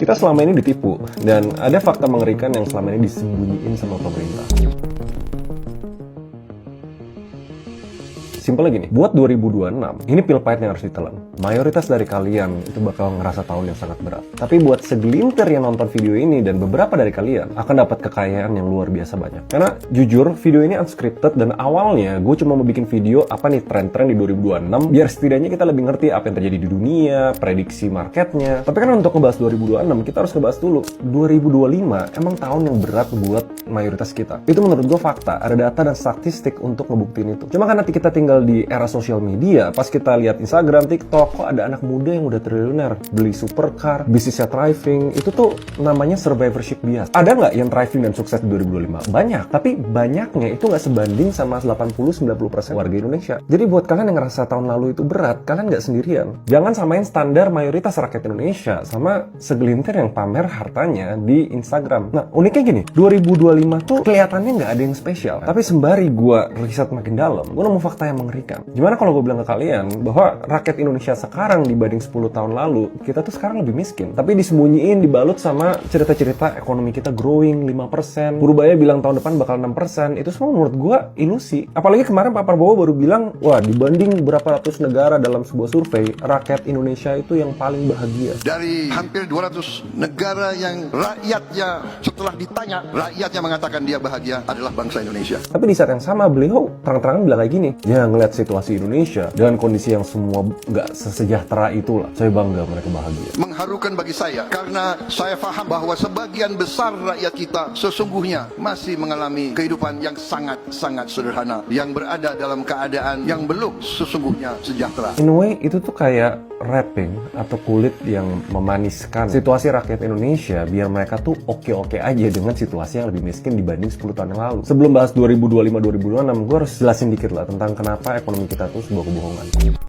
Kita selama ini ditipu, dan ada fakta mengerikan yang selama ini disembunyiin sama pemerintah. Simpelnya gini, buat 2026, ini pil pahit yang harus ditelan. Mayoritas dari kalian itu bakal ngerasa tahun yang sangat berat. Tapi buat segelintir yang nonton video ini dan beberapa dari kalian akan dapat kekayaan yang luar biasa banyak. Karena jujur, video ini unscripted dan awalnya gue cuma mau bikin video apa nih tren-tren di 2026 biar setidaknya kita lebih ngerti apa yang terjadi di dunia, prediksi marketnya. Tapi kan untuk ngebahas 2026, kita harus ngebahas dulu 2025 emang tahun yang berat buat mayoritas kita. Itu menurut gue fakta, ada data dan statistik untuk ngebuktiin itu. Cuma kan nanti kita tinggal di era sosial media, pas kita lihat Instagram, TikTok, kok ada anak muda yang udah triliuner, beli supercar, bisnisnya thriving, itu tuh namanya survivorship bias. Ada nggak yang thriving dan sukses di 2025? Banyak, tapi banyaknya itu nggak sebanding sama 80-90% warga Indonesia. Jadi buat kalian yang ngerasa tahun lalu itu berat, kalian nggak sendirian. Jangan samain standar mayoritas rakyat Indonesia sama segelintir yang pamer hartanya di Instagram. Nah, uniknya gini, 2025 tuh kelihatannya nggak ada yang spesial. Tapi sembari gue riset makin dalam, gue nemu fakta yang mengerikan. Gimana kalau gue bilang ke kalian bahwa rakyat Indonesia sekarang dibanding 10 tahun lalu, kita tuh sekarang lebih miskin. Tapi disembunyiin, dibalut sama cerita-cerita ekonomi kita growing 5%. Purbaya bilang tahun depan bakal 6%. Itu semua menurut gue ilusi. Apalagi kemarin Pak Prabowo baru bilang, wah dibanding berapa ratus negara dalam sebuah survei, rakyat Indonesia itu yang paling bahagia. Dari hampir 200 negara yang rakyatnya setelah ditanya, rakyatnya mengatakan dia bahagia adalah bangsa Indonesia. Tapi di saat yang sama beliau terang-terangan bilang kayak gini, ya ngeliat situasi Indonesia dengan kondisi yang semua nggak sesejahtera itulah, saya bangga mereka bahagia. Mengharukan bagi saya karena saya paham bahwa sebagian besar rakyat kita sesungguhnya masih mengalami kehidupan yang sangat-sangat sederhana, yang berada dalam keadaan yang belum sesungguhnya sejahtera. In a way, itu tuh kayak wrapping atau kulit yang memaniskan situasi rakyat Indonesia biar mereka tuh oke-oke aja dengan situasi yang lebih miskin dibanding 10 tahun yang lalu. Sebelum bahas 2025-2026, gue harus jelasin dikit lah tentang kenapa ekonomi kita tuh sebuah kebohongan.